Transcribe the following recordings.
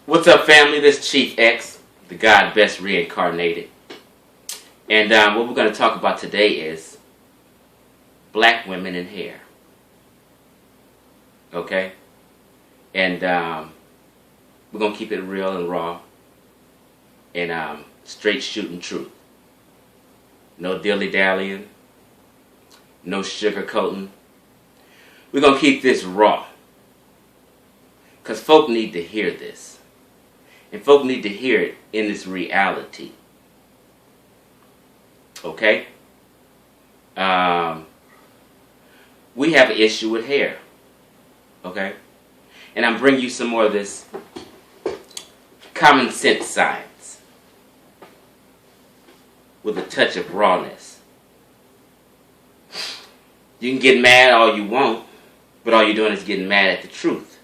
What's up, family? This is Chief X, the God best reincarnated. And what we're going to talk about today is black women and hair. Okay? And we're going to keep it real and raw and straight shooting truth. No dilly-dallying. No sugarcoating. We're going to keep this raw. Because folk need to hear this. And folk need to hear it in its reality. Okay? We have an issue with hair. Okay? And I'm bringing you some more of this common sense science with a touch of rawness. You can get mad all you want, but all you're doing is getting mad at the truth.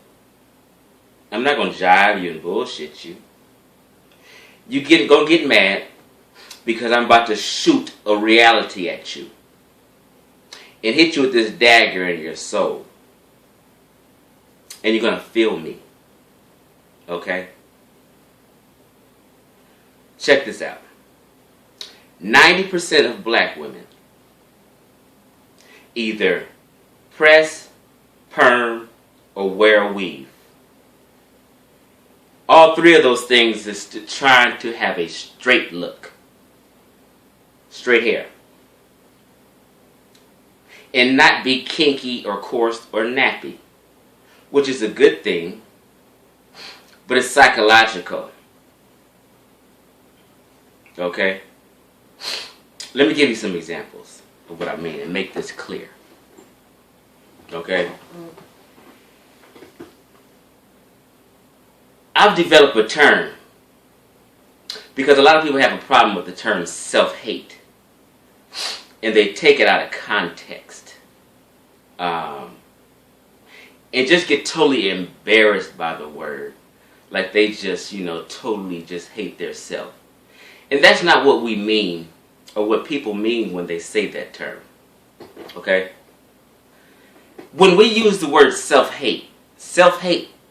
I'm not going to jive you and bullshit you. You're going to get mad because I'm about to shoot a reality at you and hit you with this dagger in your soul. And you're going to feel me. Okay? Check this out. 90% of black women either press, perm, or wear a weave. All three of those things is trying to have a straight look. Straight hair. And not be kinky or coarse or nappy. Which is a good thing. But it's psychological. Okay? Let me give you some examples of what I mean and make this clear. Okay? I've developed a term because a lot of people have a problem with the term self-hate and they take it out of context and just get totally embarrassed by the word, like they just, totally just hate their self. And that's not what we mean or what people mean when they say that term. Okay? When we use the word self-hate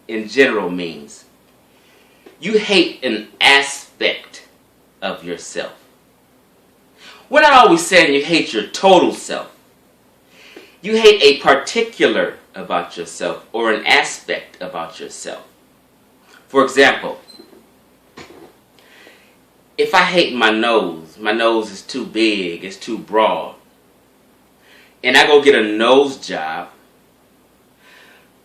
in general means you hate an aspect of yourself. We're not always saying you hate your total self. You hate a particular about yourself or an aspect about yourself. For example, if I hate my nose is too big, it's too broad, and I go get a nose job,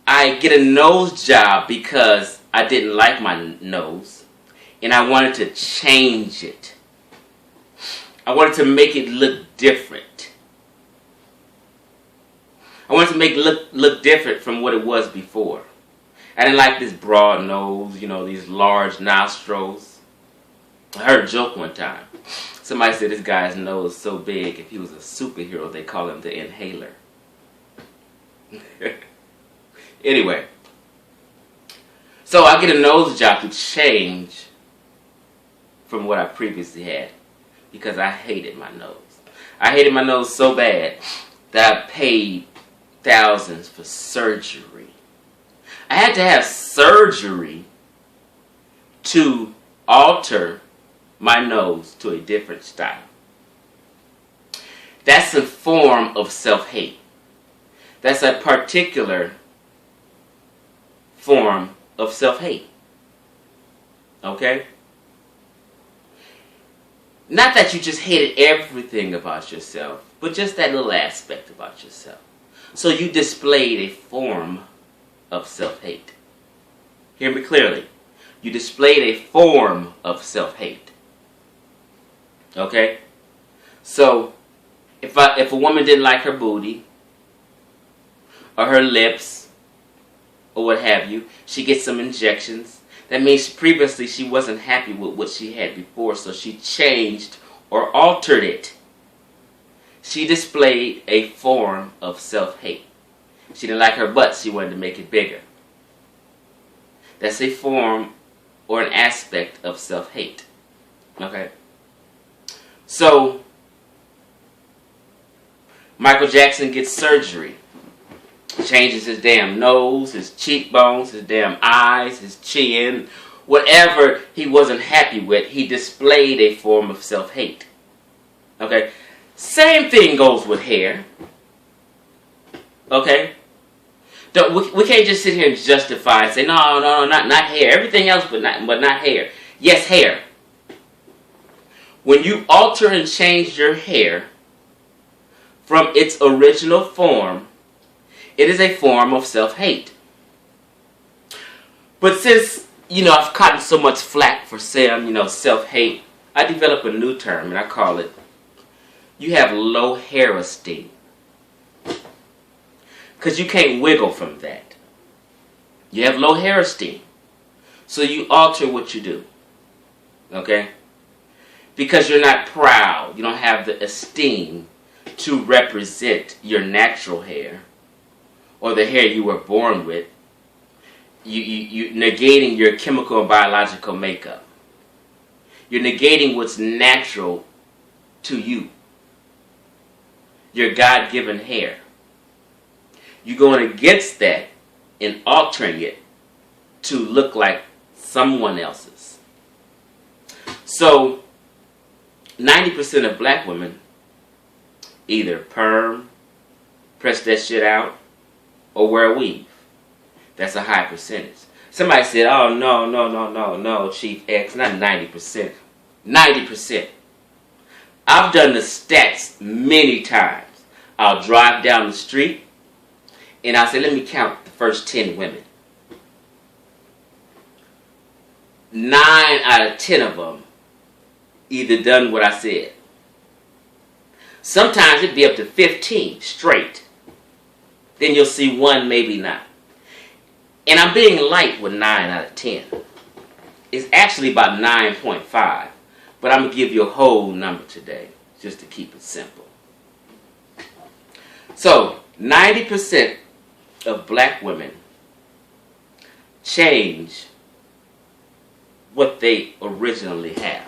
I get a nose job because I didn't like my nose, and I wanted to change it. I wanted to make it look different. I wanted to make it look different from what it was before. I didn't like this broad nose, these large nostrils. I heard a joke one time. Somebody said this guy's nose so big, if he was a superhero, they call him the Inhaler. Anyway. So I get a nose job to change from what I previously had because I hated my nose. I hated my nose so bad that I paid thousands for surgery. I had to have surgery to alter my nose to a different style. That's a form of self-hate. That's a particular form of self-hate. Okay? Not that you just hated everything about yourself, but just that little aspect about yourself. So you displayed a form of self-hate. Hear me clearly. You displayed a form of self-hate. Okay? So, if a woman didn't like her booty, or her lips, or what have you, she gets some injections. That means previously she wasn't happy with what she had before, so she changed or altered it. She displayed a form of self-hate. She didn't like her butt, she wanted to make it bigger. That's a form or an aspect of self-hate. Okay? So, Michael Jackson gets surgery. Changes his damn nose, his cheekbones, his damn eyes, his chin, whatever he wasn't happy with, he displayed a form of self-hate. Okay? Same thing goes with hair. Okay? We can't just sit here and justify and say, no, not hair. Everything else but not hair. Yes, hair. When you alter and change your hair from its original form, it is a form of self-hate. But since, I've gotten so much flack for saying, self-hate, I developed a new term, and I call it, you have low hair esteem. Because you can't wiggle from that. You have low hair esteem. So you alter what you do. Okay? Because you're not proud. You don't have the esteem to represent your natural hair or the hair you were born with. You negating your chemical and biological makeup. You're negating what's natural to you. Your God-given hair. You're going against that and altering it to look like someone else's. So, 90% of black women either perm, press that shit out, or wear a weave. That's a high percentage. Somebody said, oh, no, Chief X, not 90%. 90%. I've done the stats many times. I'll drive down the street, and I'll say, let me count the first 10 women. 9 out of 10 of them either done what I said. Sometimes it'd be up to 15 straight. Then you'll see one, maybe not. And I'm being light with 9 out of 10. It's actually about 9.5. But I'm going to give you a whole number today, just to keep it simple. So, 90% of black women change what they originally have.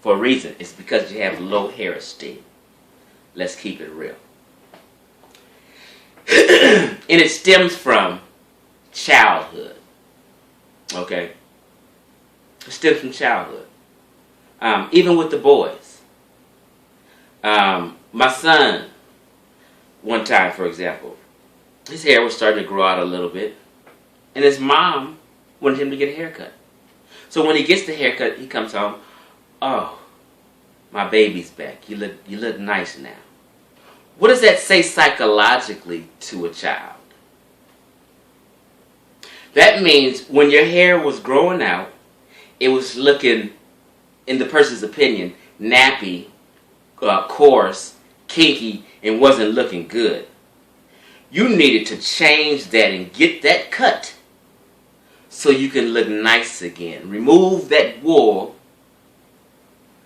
For a reason. It's because you have low hair esteem. Let's keep it real. And it stems from childhood. Okay? It stems from childhood. Even with the boys. My son, one time, for example, his hair was starting to grow out a little bit. And his mom wanted him to get a haircut. So when he gets the haircut, he comes home, oh, my baby's back. You look nice now. What does that say psychologically to a child? That means when your hair was growing out, it was looking, in the person's opinion, nappy, coarse, kinky, and wasn't looking good. You needed to change that and get that cut so you can look nice again. Remove that wool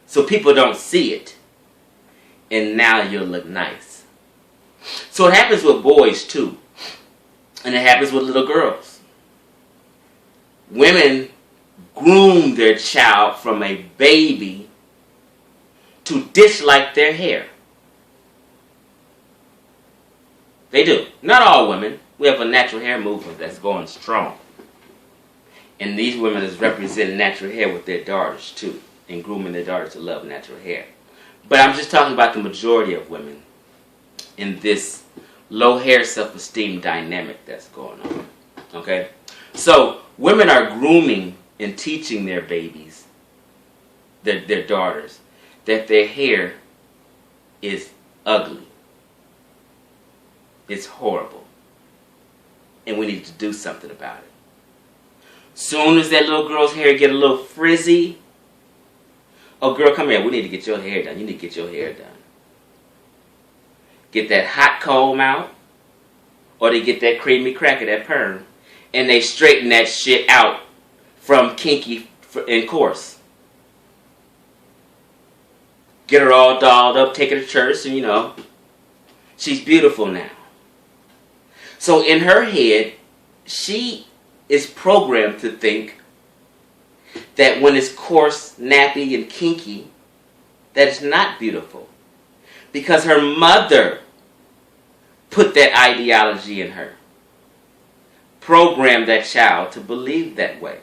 so people don't see it. And now you'll look nice. So it happens with boys too. And it happens with little girls. Women groom their child from a baby to dislike their hair. They do. Not all women. We have a natural hair movement that's going strong. And these women is representing natural hair with their daughters too. And grooming their daughters to love natural hair. But I'm just talking about the majority of women in this low hair self-esteem dynamic that's going on. Okay? So, women are grooming and teaching their babies, their daughters, that their hair is ugly. It's horrible. And we need to do something about it. Soon as that little girl's hair get a little frizzy, oh girl, come here, we need to get your hair done. You need to get your hair done. Get that hot comb out, or they get that creamy cracker, that perm, and they straighten that shit out from kinky and coarse. Get her all dolled up, take her to church, and she's beautiful now. So in her head, she is programmed to think that when it's coarse, nappy, and kinky, that it's not beautiful. Because her mother put that ideology in her. Programmed that child to believe that way.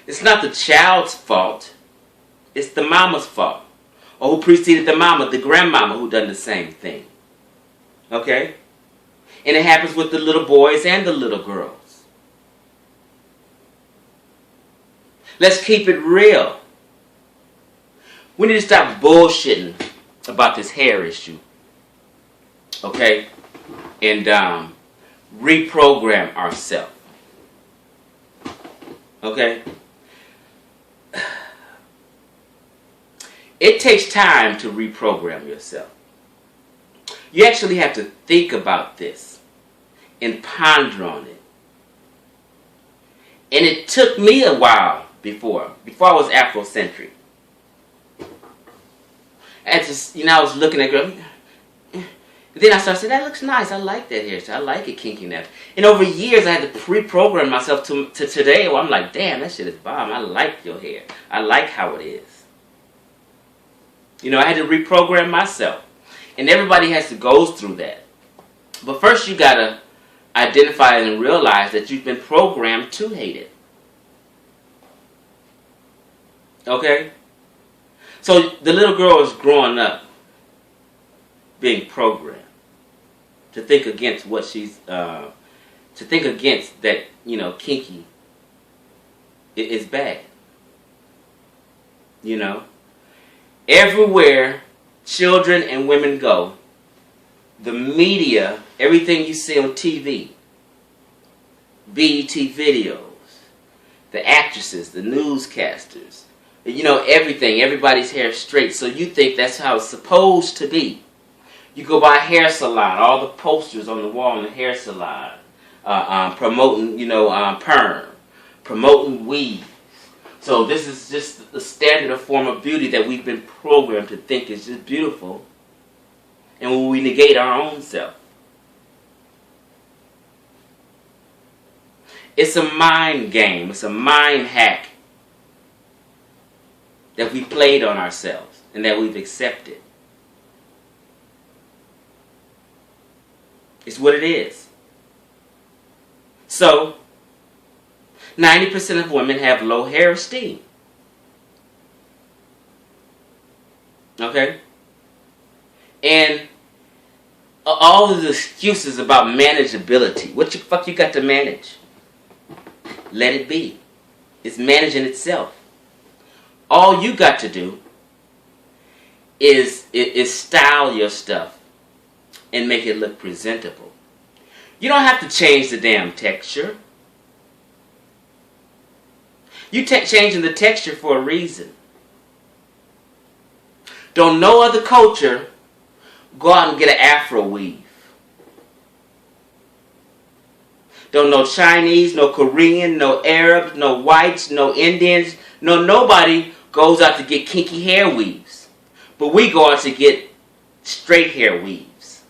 It's not the child's fault. It's the mama's fault. Or who preceded the mama, the grandmama who done the same thing. Okay? And it happens with the little boys and the little girls. Let's keep it real. We need to stop bullshitting about this hair issue. Okay? And reprogram ourselves. Okay? It takes time to reprogram yourself. You actually have to think about this and ponder on it. And it took me a while before I was Afrocentric. I was looking at girls. Then I started saying, that looks nice. I like that hairstyle. I like it kinky now. And over years, I had to pre-program myself to today where I'm like, damn, that shit is bomb. I like your hair. I like how it is. I had to reprogram myself. And everybody has to go through that. But first, you got to identify and realize that you've been programmed to hate it. Okay? So the little girl is growing up being programmed to think against what she's, to think against that, kinky is bad. Everywhere children and women go, the media, everything you see on TV, BET videos, the actresses, the newscasters, everything, everybody's hair straight, so you think that's how it's supposed to be. You go by a hair salon, all the posters on the wall in the hair salon, promoting, perm, promoting weave. So this is just the standard of form of beauty that we've been programmed to think is just beautiful. And when we negate our own self. It's a mind game. It's a mind hack that we played on ourselves and that we've accepted. It's what it is. So, 90% of women have low hair esteem. Okay? And all of the excuses about manageability. What the fuck you got to manage? Let it be. It's managing itself. All you got to do is style your stuff and make it look presentable. You don't have to change the damn texture. You changing the texture for a reason. Don't no other culture go out and get an Afro weave. Don't no Chinese, no Korean, no Arabs, no whites, no Indians. Nobody goes out to get kinky hair weaves. But we go out to get straight hair weaves.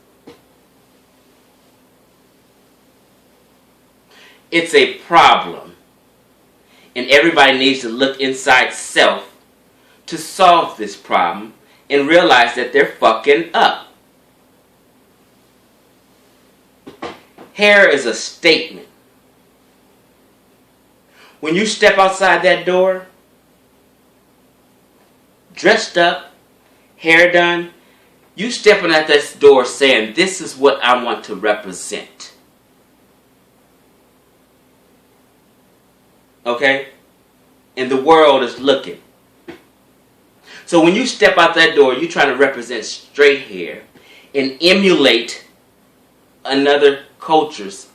It's a problem. And everybody needs to look inside self to solve this problem and realize that they're fucking up. Hair is a statement. When you step outside that door, dressed up, hair done, you stepping at this door saying, this is what I want to represent. Okay? And the world is looking. So when you step out that door, you're trying to represent straight hair and emulate another culture's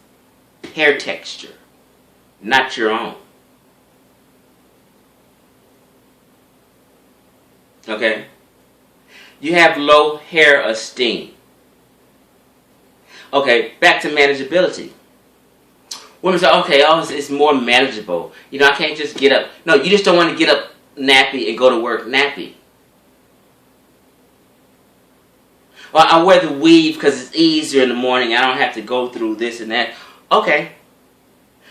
hair texture, not your own. Okay? You have low hair esteem. Okay, back to manageability. Women say, okay, it's more manageable. I can't just get up. No, you just don't want to get up nappy and go to work nappy. Well, I wear the weave because it's easier in the morning. I don't have to go through this and that. Okay.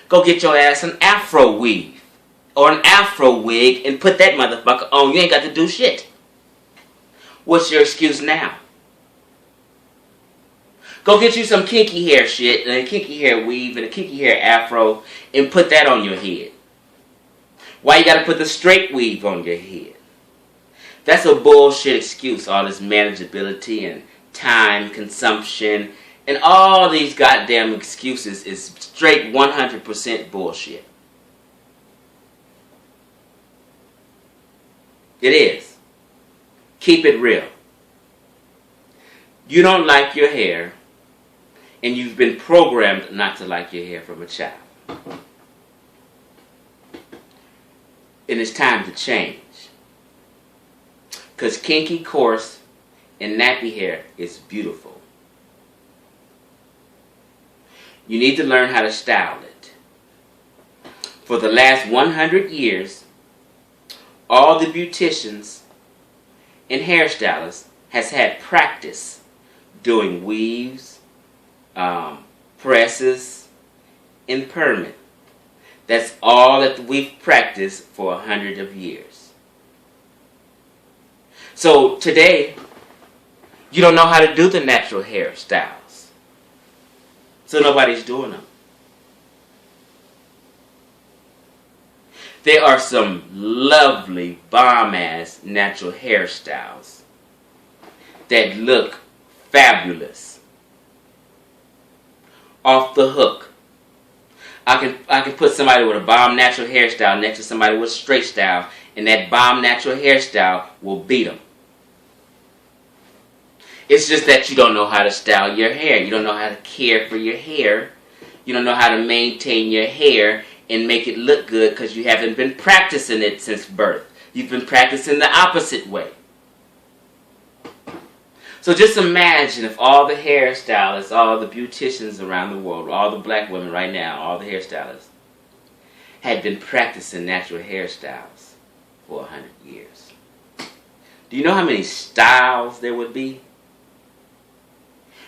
Go get your ass an Afro weave. Or an Afro wig and put that motherfucker on. You ain't got to do shit. What's your excuse now? Go get you some kinky hair shit and a kinky hair weave and a kinky hair afro and put that on your head. Why you gotta put the straight weave on your head? That's a bullshit excuse. All this manageability and time consumption and all these goddamn excuses is straight 100% bullshit. It is. Keep it real. You don't like your hair, and you've been programmed not to like your hair from a child. And it's time to change. Because kinky, coarse, and nappy hair is beautiful. You need to learn how to style it. For the last 100 years, all the beauticians and hairstylists has had practice doing weaves, presses, and perming. That's all that we've practiced for 100 of years. So today, you don't know how to do the natural hairstyles. So nobody's doing them. There are some lovely bomb-ass natural hairstyles that look fabulous. Off the hook. I can put somebody with a bomb natural hairstyle next to somebody with a straight style, and that bomb natural hairstyle will beat them. It's just that you don't know how to style your hair. You don't know how to care for your hair. You don't know how to maintain your hair and make it look good because you haven't been practicing it since birth. You've been practicing the opposite way. So just imagine if all the hairstylists, all the beauticians around the world, all the black women right now, all the hairstylists, had been practicing natural hairstyles for 100 years. Do you know how many styles there would be?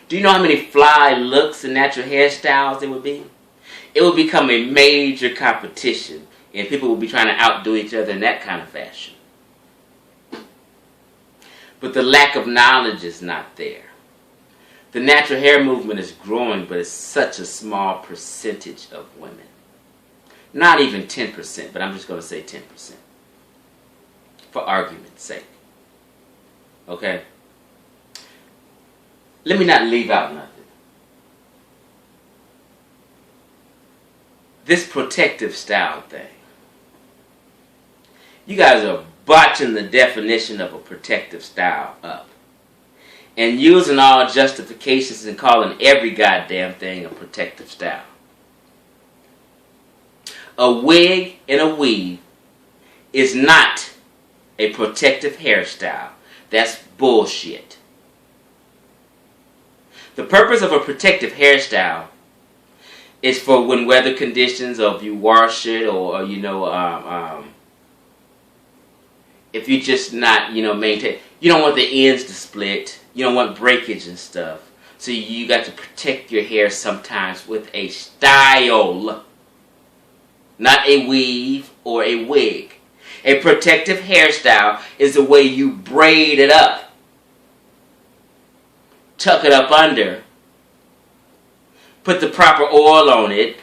Do you know how many fly looks and natural hairstyles there would be? It would become a major competition, and people would be trying to outdo each other in that kind of fashion. But the lack of knowledge is not there. The natural hair movement is growing, but it's such a small percentage of women. Not even 10%, but I'm just going to say 10%. For argument's sake. Okay? Let me not leave out nothing. This protective style thing. You guys are botching the definition of a protective style up. And using all justifications and calling every goddamn thing a protective style. A wig and a weave is not a protective hairstyle. That's bullshit. The purpose of a protective hairstyle is for when weather conditions, or if you wash it, or if you just not, maintain. You don't want the ends to split. You don't want breakage and stuff. So you got to protect your hair sometimes with a style. Not a weave or a wig. A protective hairstyle is the way you braid it up. Tuck it up under. Put the proper oil on it.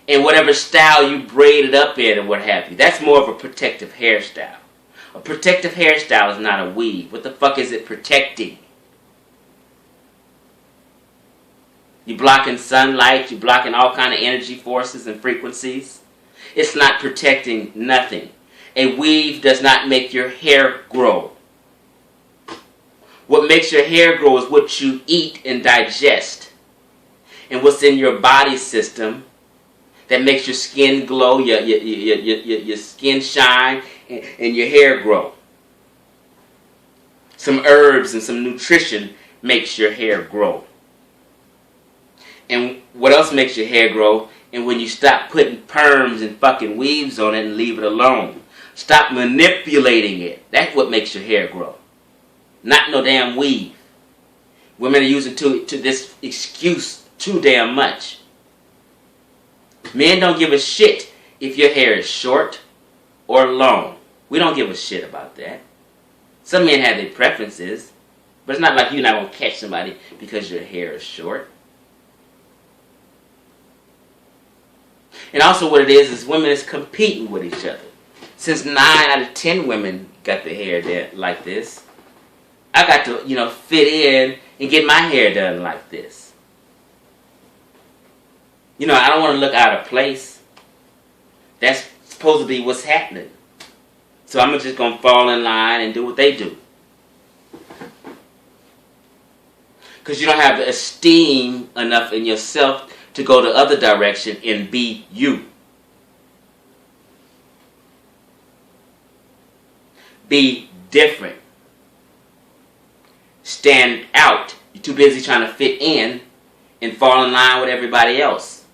And whatever style you braid it up in and what have you. That's more of a protective hairstyle. A protective hairstyle is not a weave. What the fuck is it protecting? You blocking sunlight. You blocking all kind of energy forces and frequencies. It's not protecting nothing. A weave does not make your hair grow. What makes your hair grow is what you eat and digest. And what's in your body system that makes your skin glow, your skin shine, and your hair grow. Some herbs and some nutrition makes your hair grow. And what else makes your hair grow? And when you stop putting perms and fucking weaves on it and leave it alone. Stop manipulating it. That's what makes your hair grow. Not no damn weave. Women are using to this excuse too damn much. Men don't give a shit if your hair is short or long. We don't give a shit about that. Some men have their preferences, but it's not like you're not going to catch somebody because your hair is short. And also what it is women is competing with each other. since 9 out of 10 women got their hair done like this, I got to, fit in and get my hair done like this. I don't want to look out of place. That's supposed to be what's happening. So I'm just going to fall in line and do what they do. Because you don't have the esteem enough in yourself to go the other direction and be you. Be different. Stand out. You're too busy trying to fit in and fall in line with everybody else.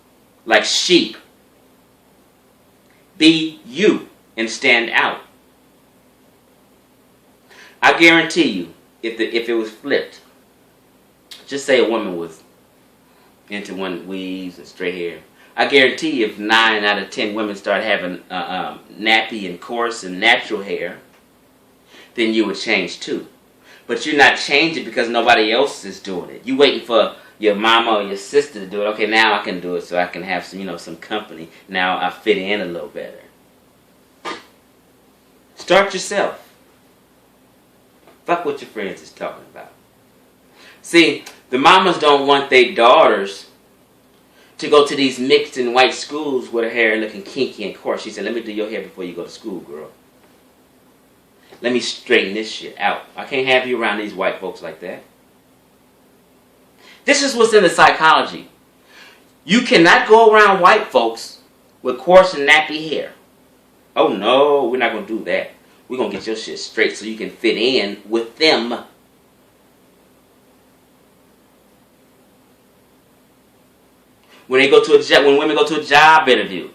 Like sheep. Be you and stand out. I guarantee you, if it was flipped, just say a woman was into one weaves and straight hair. I guarantee you, if 9 out of 10 women start having nappy and coarse and natural hair, then you would change too. But you're not changing because nobody else is doing it. You waiting for your mama or your sister to do it. Okay, now I can do it so I can have some, some company. Now I fit in a little better. Start yourself. Fuck what your friends is talking about. See, the mamas don't want their daughters to go to these mixed and white schools with her hair looking kinky and coarse. She said, let me do your hair before you go to school, girl. Let me straighten this shit out. I can't have you around these white folks like that. This is what's in the psychology. You cannot go around white folks with coarse and nappy hair. Oh no, we're not going to do that. We're going to get your shit straight so you can fit in with them. When women go to a job interview,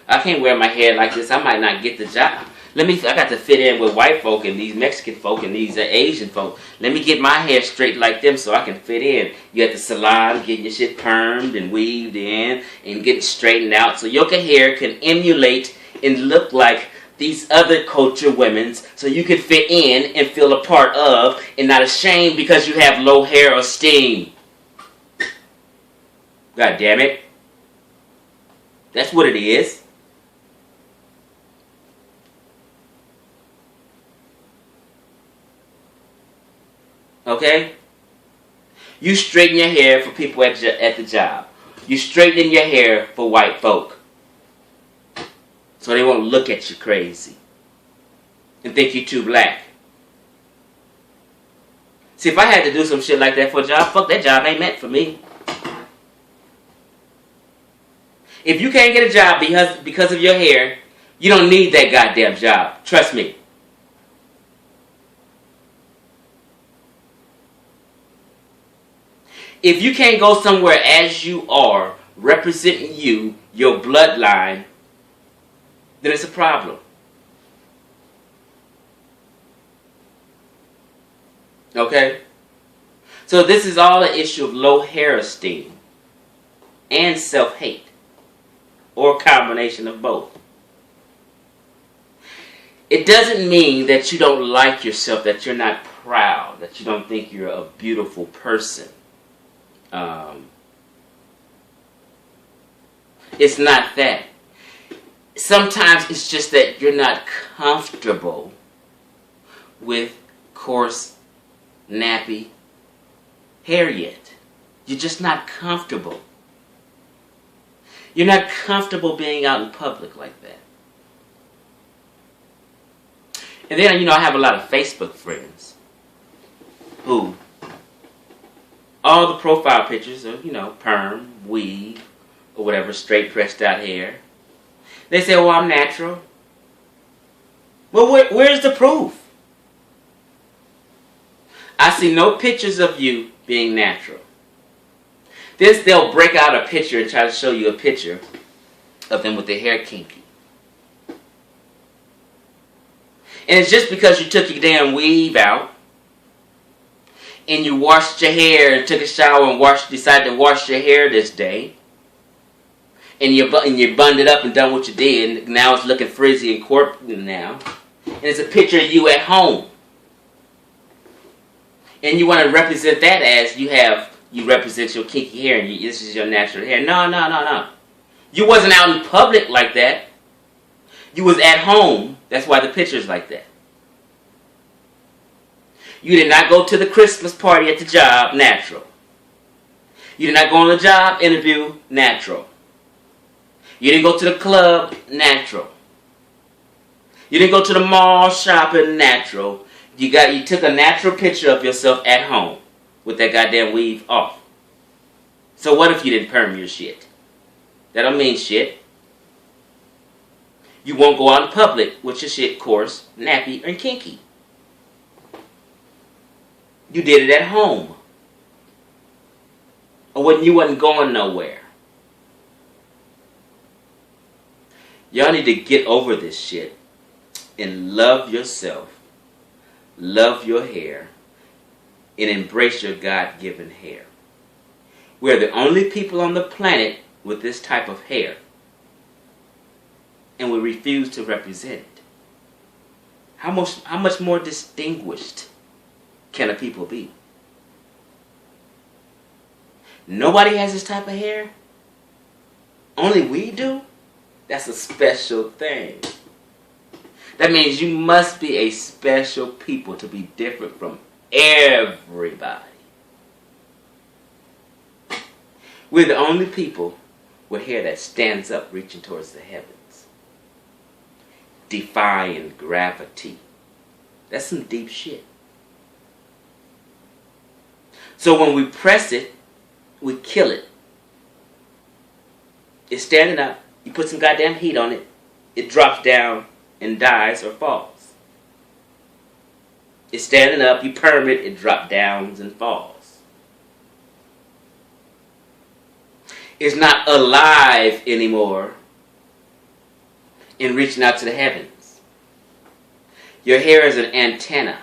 I can't wear my hair like this. I might not get the job. I got to fit in with white folk and these Mexican folk and these Asian folk. Let me get my hair straight like them so I can fit in. You at the salon getting your shit permed and weaved in and getting straightened out so your hair can emulate and look like these other culture women's so you can fit in and feel a part of and not ashamed because you have low hair esteem. God damn it. That's what it is. Okay? You straighten your hair for people at the job. You straighten your hair for white folk. So they won't look at you crazy and think you're too black. See, if I had to do some shit like that for a job, fuck, that job ain't meant for me. If you can't get a job because of your hair, you don't need that goddamn job. Trust me. If you can't go somewhere as you are, representing you, your bloodline, then it's a problem. Okay? So this is all an issue of low hair esteem and self-hate, or a combination of both. It doesn't mean that you don't like yourself, that you're not proud, that you don't think you're a beautiful person. It's not that. Sometimes it's just that you're not comfortable with coarse, nappy hair yet. You're just not comfortable. You're not comfortable being out in public like that. And then, I have a lot of Facebook friends who all the profile pictures are, perm, weave, or whatever, straight pressed out hair. They say, I'm natural. Well, where's the proof? I see no pictures of you being natural. Then they'll break out a picture and try to show you a picture of them with their hair kinky. And it's just because you took your damn weave out and you washed your hair and took a shower and decided to wash your hair this day, and you bunned it up and done what you did, and now it's looking frizzy and corpy now, and it's a picture of you at home, and you want to represent that as you represent your kinky hair and this is your natural hair. No. You wasn't out in public like that. You was at home. That's why the picture's like that. You did not go to the Christmas party at the job, natural. You did not go on the job interview, natural. You didn't go to the club, natural. You didn't go to the mall shopping, natural. You took a natural picture of yourself at home with that goddamn weave off. So what if you didn't perm your shit? That don't mean shit. You won't go out in public with your shit coarse, nappy, and kinky. You did it at home. Or when you wasn't going nowhere. Y'all need to get over this shit and love yourself, love your hair, and embrace your God-given hair. We are the only people on the planet with this type of hair. And we refuse to represent it. How much more distinguished can a people be? Nobody has this type of hair? Only we do? That's a special thing. That means you must be a special people to be different from everybody. We're the only people with hair that stands up reaching towards the heavens. Defying gravity. That's some deep shit. So when we press it, we kill it. It's standing up. You put some goddamn heat on it. It drops down and dies or falls. It's standing up. You perm it. It drops down and falls. It's not alive anymore in reaching out to the heavens. Your hair is an antenna.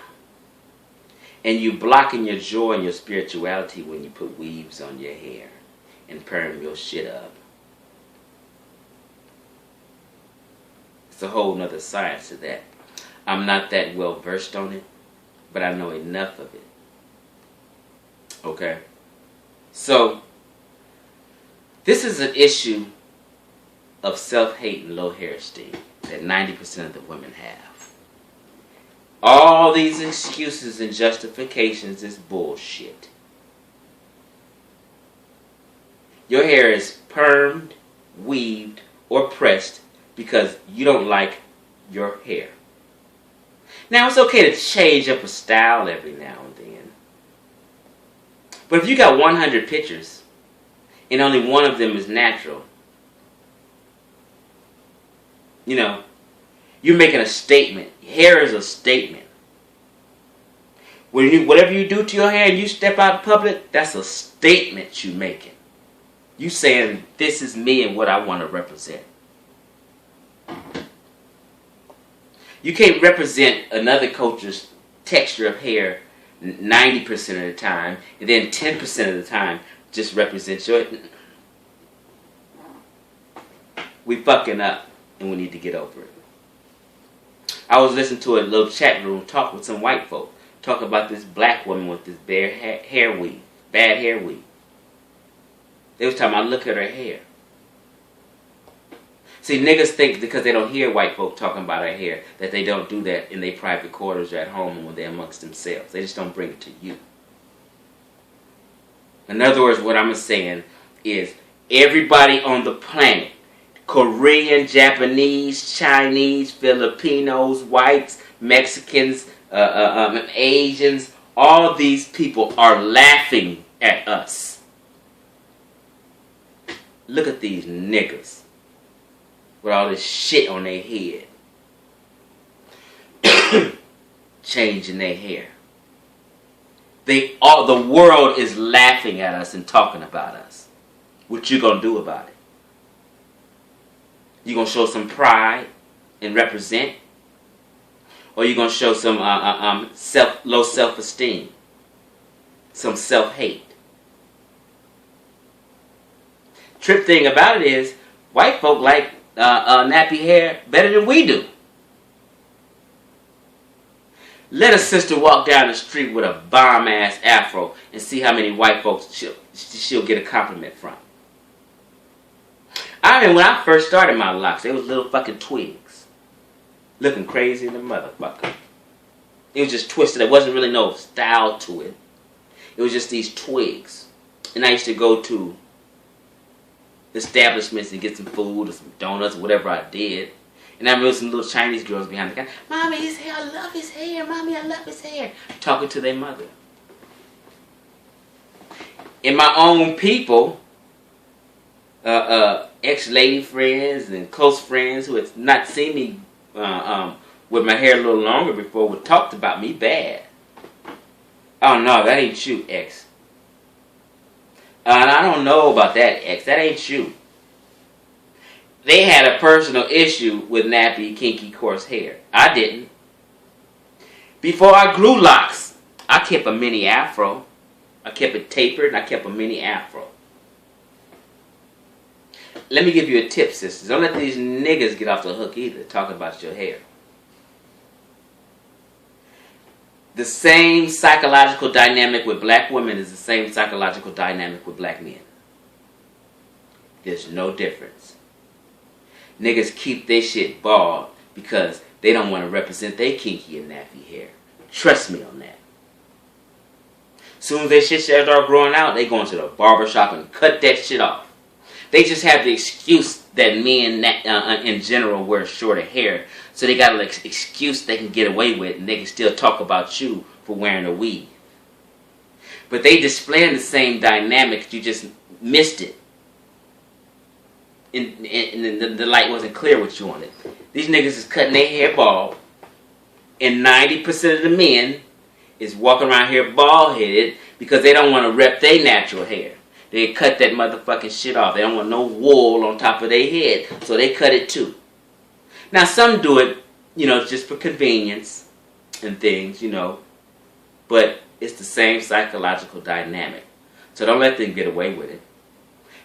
And you blocking your joy and your spirituality when you put weaves on your hair and perm your shit up. It's a whole nother science to that. I'm not that well versed on it, but I know enough of it. Okay? So, this is an issue of self-hate and low hair esteem that 90% of the women have. All these excuses and justifications is bullshit. Your hair is permed, weaved, or pressed because you don't like your hair. Now, it's okay to change up a style every now and then. But if you got 100 pictures and only one of them is natural, you know, you're making a statement. Hair is a statement. Whatever you do to your hair and you step out in public, that's a statement you're making. You saying, this is me and what I want to represent. You can't represent another culture's texture of hair 90% of the time, and then 10% of the time just represent your... We fucking up, and we need to get over it. I was listening to a little chat room talk with some white folk. Talk about this black woman with this hair weave. Bad hair weave. They was talking about, look at her hair. See, niggas think because they don't hear white folk talking about her hair that they don't do that in their private quarters or at home and when they're amongst themselves. They just don't bring it to you. In other words, what I'm saying is everybody on the planet, Korean, Japanese, Chinese, Filipinos, whites, Mexicans, Asians, all these people are laughing at us. Look at these niggas with all this shit on their head. Changing their hair. The world is laughing at us and talking about us. What you gonna do about it? You gonna show some pride and represent? Or you gonna show some low self-esteem? Some self-hate? Trip thing about it is, white folk like nappy hair better than we do. Let a sister walk down the street with a bomb-ass afro and see how many white folks she'll get a compliment from. I mean, when I first started my locks, they was little fucking twigs. looking crazy in the motherfucker. It was just twisted. There wasn't really no style to it. It was just these twigs. And I used to go to establishments and get some food or some donuts or whatever I did. And I remember some little Chinese girls behind the counter. Mommy, his hair, I love his hair. Mommy, I love his hair. Talking to their mother. And my own people, ex-lady friends and close friends who had not seen me with my hair a little longer before would talked about me bad. Oh no, that ain't you, ex. And I don't know about that, ex. That ain't you. They had a personal issue with nappy, kinky, coarse hair. I didn't. Before I grew locks, I kept a mini afro. I kept it tapered and I kept a mini afro. Let me give you a tip, sisters. Don't let these niggas get off the hook either talking about your hair. The same psychological dynamic with black women is the same psychological dynamic with black men. There's no difference. Niggas keep their shit bald because they don't want to represent their kinky and nappy hair. Trust me on that. Soon as their shit start growing out, they go into the barbershop and cut that shit off. They just have the excuse that men in general wear shorter hair. So they got an excuse they can get away with and they can still talk about you for wearing a weave. But they displaying the same dynamic, you just missed it. And the light wasn't clear with you on it. These niggas is cutting their hair bald. And 90% of the men is walking around here bald-headed because they don't want to rep their natural hair. They cut that motherfucking shit off. They don't want no wool on top of their head. So they cut it too. Now some do it, just for convenience and things, But it's the same psychological dynamic. So don't let them get away with it.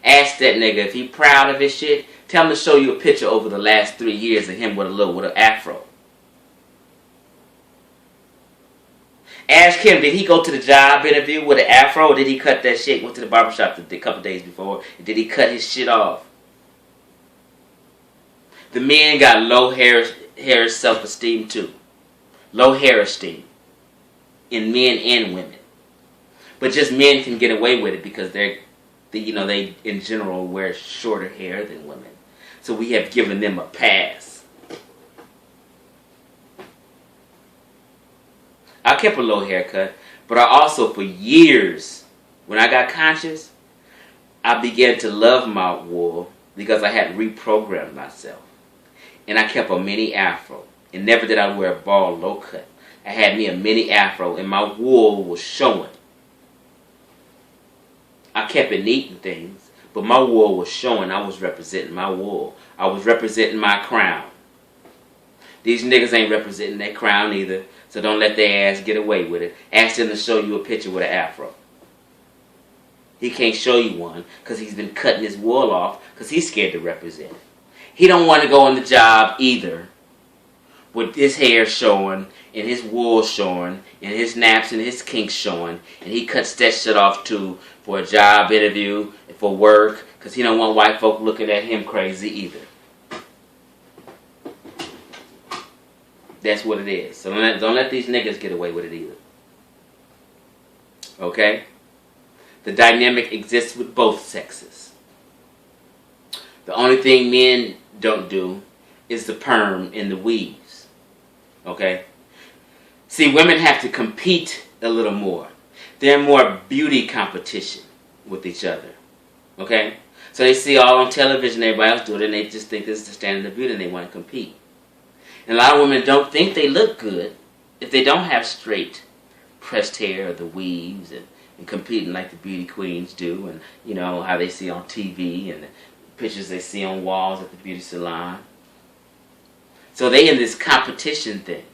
Ask that nigga if he proud of his shit. Tell him to show you a picture over the last 3 years of him with an afro. Ask him, did he go to the job interview with an afro or did he cut that shit? Went to the barbershop a couple days before. Did he cut his shit off? The men got low hair self-esteem too. Low hair esteem. In men and women. But just men can get away with it because they in general wear shorter hair than women. So we have given them a pass. I kept a low haircut, but I also for years, when I got conscious, I began to love my wool because I had reprogrammed myself. And I kept a mini afro. And never did I wear a bald low cut. I had me a mini afro and my wool was showing. I kept it neat and things, but my wool was showing. I was representing my wool. I was representing my crown. These niggas ain't representing their crown either, so don't let their ass get away with it. Ask them to show you a picture with an afro. He can't show you one because he's been cutting his wool off because he's scared to represent it. He don't want to go on the job either with his hair showing and his wool showing and his naps and his kinks showing, and he cuts that shit off too for a job interview and for work because he don't want white folk looking at him crazy either. That's what it is. So don't let these niggas get away with it either. Okay? The dynamic exists with both sexes. The only thing men don't do is the perm and the weaves. Okay? See, women have to compete a little more. They're more beauty competition with each other. Okay? So they see all on television, everybody else do it, and they just think this is the standard of beauty and they want to compete. And a lot of women don't think they look good if they don't have straight pressed hair or the weaves and competing like the beauty queens do, and how they see on TV and the pictures they see on walls at the beauty salon. So they in this competition thing.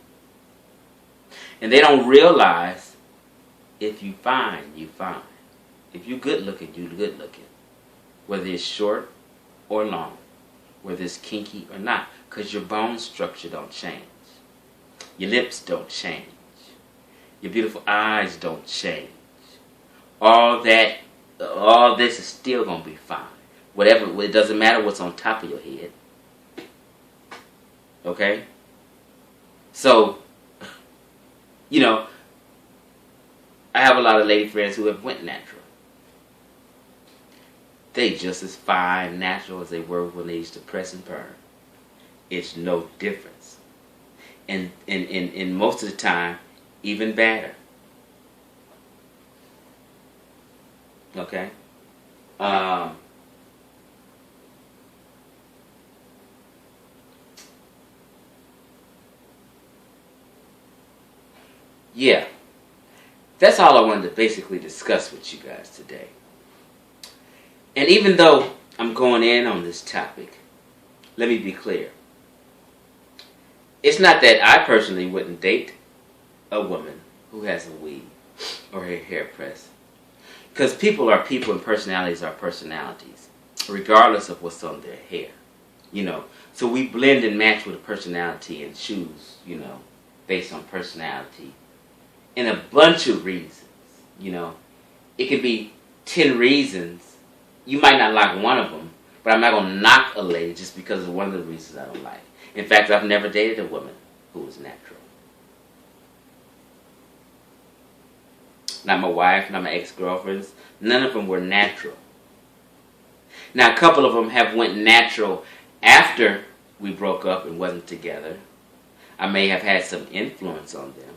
And they don't realize if you fine, you fine. If you good looking, you good looking. Whether it's short or long. Whether it's kinky or not. Because your bone structure don't change. Your lips don't change. Your beautiful eyes don't change. All this is still going to be fine. Whatever, it doesn't matter what's on top of your head. Okay? So, you know, I have a lot of lady friends who have went natural. They just as fine natural as they were when they used to press and burn. It's no difference. And most of the time, even better. Okay? Yeah. That's all I wanted to basically discuss with you guys today. And even though I'm going in on this topic, let me be clear. It's not that I personally wouldn't date a woman who has a weave or her hair pressed. Because people are people and personalities are personalities, regardless of what's on their hair. You know, so we blend and match with a personality and choose, you know, based on personality. And a bunch of reasons, you know. It could be 10 reasons. You might not like one of them, but I'm not going to knock a lady just because of one of the reasons I don't like. In fact, I've never dated a woman who was natural. Not my wife, not my ex-girlfriends. None of them were natural. Now, a couple of them have went natural after we broke up and wasn't together. I may have had some influence on them.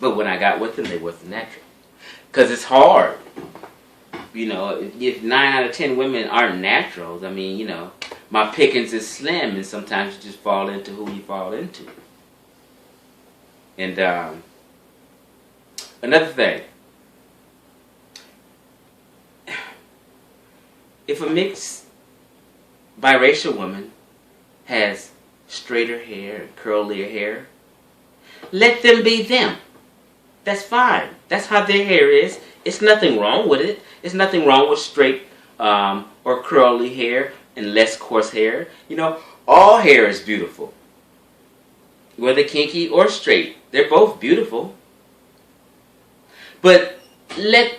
But when I got with them, they wasn't natural. Because it's hard. You know, if 9 out of 10 women aren't naturals, I mean, you know, my pickings is slim, and sometimes you just fall into who you fall into. And another thing, if a mixed biracial woman has straighter hair and curlier hair, let them be them. That's fine. That's how their hair is. It's nothing wrong with it. It's nothing wrong with straight or curly hair and less coarse hair. You know, all hair is beautiful. Whether kinky or straight, they're both beautiful. But let,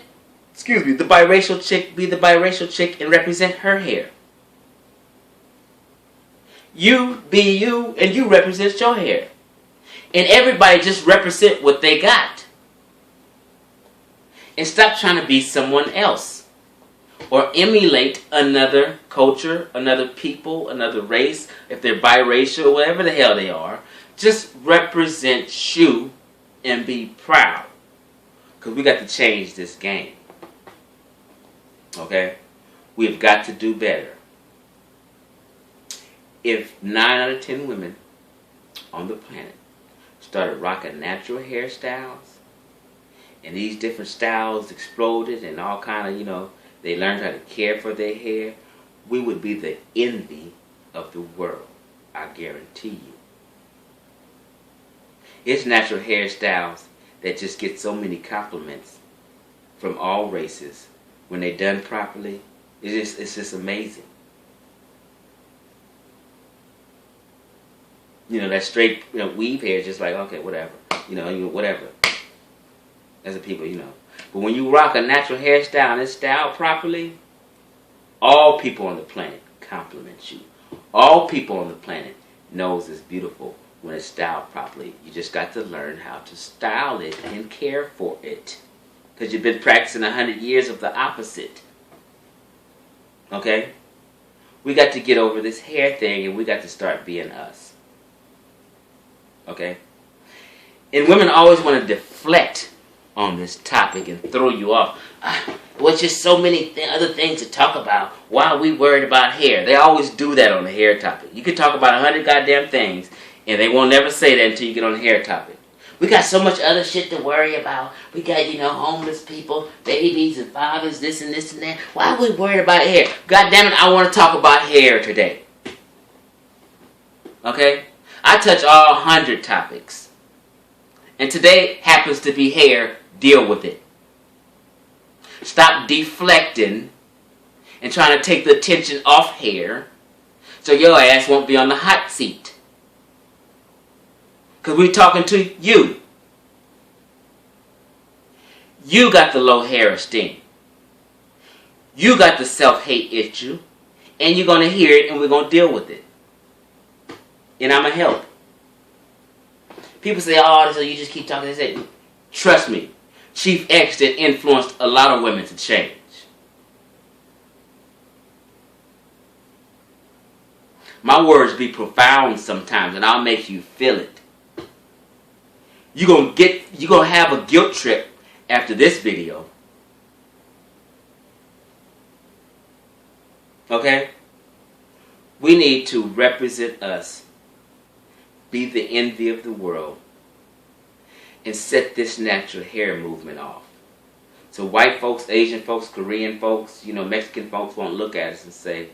the biracial chick be the biracial chick and represent her hair. You be you and you represent your hair. And everybody just represent what they got. And stop trying to be someone else. Or emulate another culture, another people, another race. If they're biracial, whatever the hell they are. Just represent you and be proud. Because we got to change this game. Okay? We've got to do better. If 9 out of 10 women on the planet started rocking natural hairstyles, and these different styles exploded and all kind of, you know, they learned how to care for their hair, we would be the envy of the world. I guarantee you. It's natural hairstyles that just get so many compliments from all races when they're done properly. It's just amazing. You know, that straight, you know, weave hair is just like, okay, whatever. You know, whatever. As a people, you know. But when you rock a natural hairstyle and it's styled properly, all people on the planet compliment you. All people on the planet knows it's beautiful when it's styled properly. You just got to learn how to style it and care for it. Because you've been practicing 100 years of the opposite. Okay? We got to get over this hair thing and we got to start being us. Okay? And women always want to deflect on this topic and throw you off. There's just so many other things to talk about. Why are we worried about hair? They always do that on the hair topic. You can talk about 100 goddamn things and they won't never say that until you get on the hair topic. We got so much other shit to worry about. We got, you know, homeless people, babies and fathers, this and this and that. Why are we worried about hair? God damn it, I want to talk about hair today. Okay? I touch all 100 topics. And today happens to be hair. Deal with it. Stop deflecting and trying to take the attention off hair so your ass won't be on the hot seat. Because we're talking to you. You got the low hair esteem. You got the self-hate issue. And you're going to hear it and we're going to deal with it. And I'm going to help. People say, oh, so you just keep talking. They say, trust me, Chief X did influenced a lot of women to change. My words be profound sometimes, and I'll make you feel it. You're gonna have a guilt trip after this video. Okay? We need to represent us, be the envy of the world, and set this natural hair movement off. So white folks, Asian folks, Korean folks, Mexican folks won't look at us and say,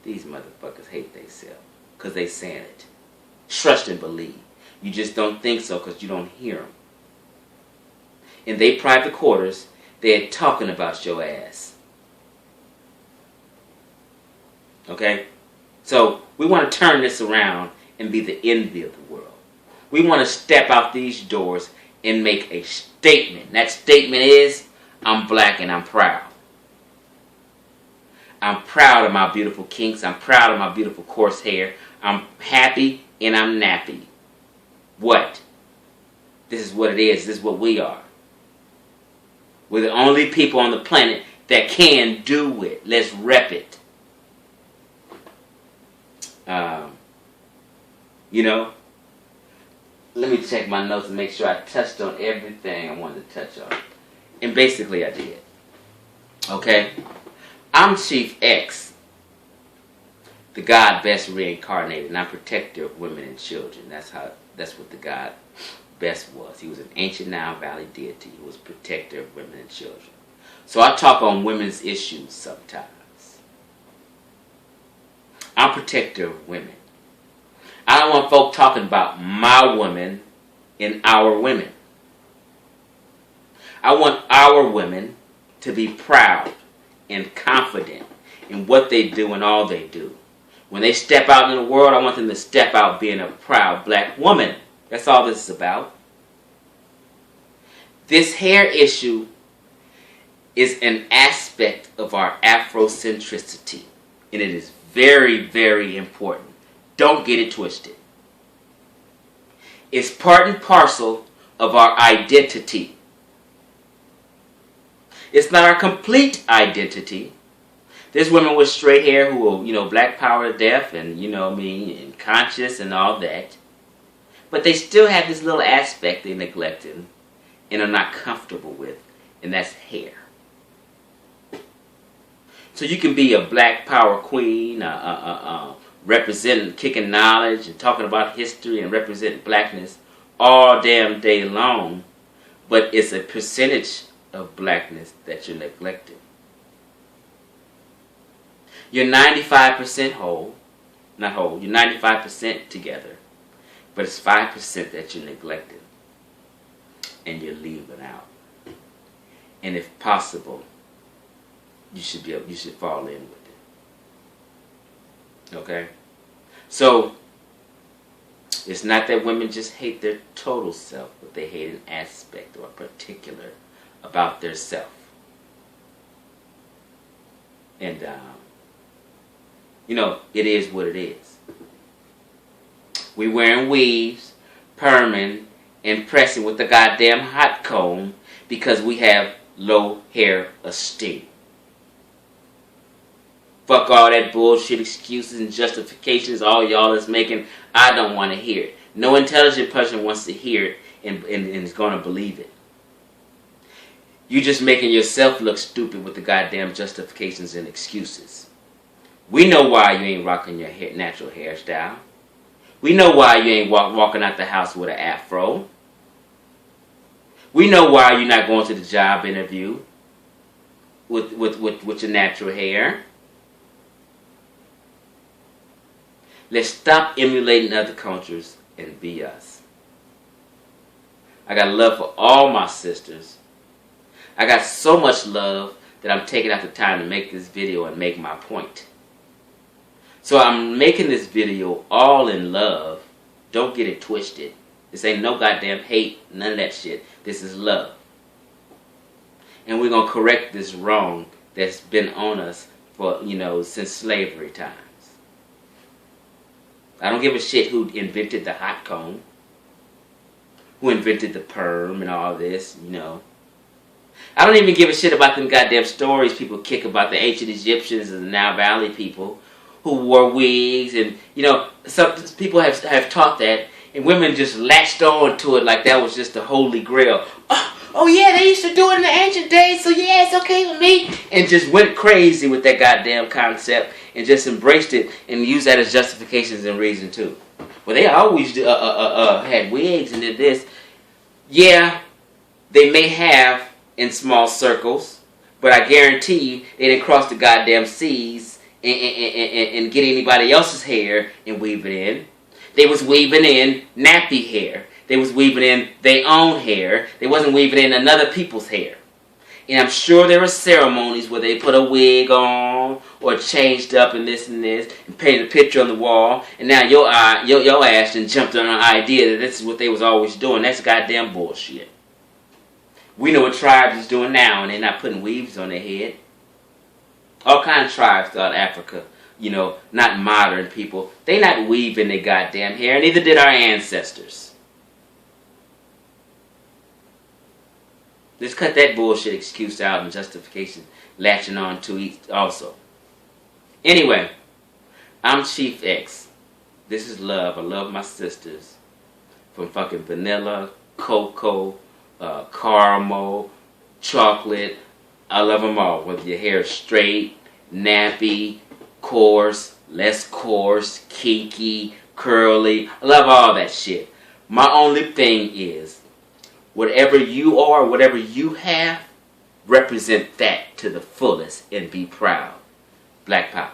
these motherfuckers hate themselves. Because they saying it. Trust and believe. You just don't think so because you don't hear them. In their private quarters, they're talking about your ass. Okay? So, we want to turn this around and be the envy of the world. We want to step out these doors and make a statement. That statement is, I'm black and I'm proud. I'm proud of my beautiful kinks. I'm proud of my beautiful coarse hair. I'm happy and I'm nappy. What? This is what it is. This is what we are. We're the only people on the planet that can do it. Let's rep it. Let me check my notes and make sure I touched on everything I wanted to touch on. And basically I did. Okay? I'm Chief X, the God best reincarnated, and I'm protector of women and children. That's what the God best was. He was an ancient Nile Valley deity. He was protector of women and children. So I talk on women's issues sometimes. I'm protector of women. I don't want folk talking about my women and our women. I want our women to be proud and confident in what they do and all they do. When they step out in the world, I want them to step out being a proud black woman. That's all this is about. This hair issue is an aspect of our Afrocentricity, and it is very, very important. Don't get it twisted. It's part and parcel of our identity. It's not our complete identity. There's women with straight hair who will, black power to death and, and conscious and all that. But they still have this little aspect they neglected and are not comfortable with, and that's hair. So you can be a black power queen, representing, kicking knowledge and talking about history and representing blackness all damn day long, but it's a percentage of blackness that you're neglecting. You're 95% whole, not whole, you're 95% together, but it's 5% that you're neglecting and you're leaving out. And if possible, you should fall in with it. Okay? So, it's not that women just hate their total self, but they hate an aspect or a particular about their self. And, it is what it is. We wearing weaves, perming, and pressing with the goddamn hot comb because we have low hair esteem. Fuck all that bullshit excuses and justifications all y'all is making. I don't want to hear it. No intelligent person wants to hear it and is going to believe it. You just making yourself look stupid with the goddamn justifications and excuses. We know why you ain't rocking your natural hairstyle. We know why you ain't walking out the house with an afro. We know why you're not going to the job interview with your natural hair. Let's stop emulating other cultures and be us. I got love for all my sisters. I got so much love that I'm taking out the time to make this video and make my point. So I'm making this video all in love. Don't get it twisted. This ain't no goddamn hate, none of that shit. This is love. And we're going to correct this wrong that's been on us for, since slavery times. I don't give a shit who invented the hot comb, who invented the perm and all this, you know. I don't even give a shit about them goddamn stories people kick about the ancient Egyptians and the Nile Valley people who wore wigs, and, you know, some people have taught that, and women just latched on to it like that was just the holy grail. Oh yeah, they used to do it in the ancient days, so yeah, it's okay with me. And just went crazy with that goddamn concept and just embraced it and used that as justifications and reason too. Well, they always had wigs and did this. Yeah, they may have in small circles, but I guarantee you they didn't cross the goddamn seas and get anybody else's hair and weave it in. They was weaving in nappy hair. They was weaving in their own hair. They wasn't weaving in another people's hair. And I'm sure there were ceremonies where they put a wig on or changed up and this and painted a picture on the wall. And now your ass done jumped on an idea that this is what they was always doing. That's goddamn bullshit. We know what tribes is doing now, and they're not putting weaves on their head. All kinds of tribes throughout Africa, you know, not modern people. They not weaving their goddamn hair, neither did our ancestors. Let's cut that bullshit excuse out and justification latching on to it also. Anyway, I'm Chief X. This is love. I love my sisters. From fucking vanilla, cocoa, caramel, chocolate. I love them all. Whether your hair is straight, nappy, coarse, less coarse, kinky, curly. I love all that shit. My only thing is, whatever you are, whatever you have, represent that to the fullest and be proud. Black Power.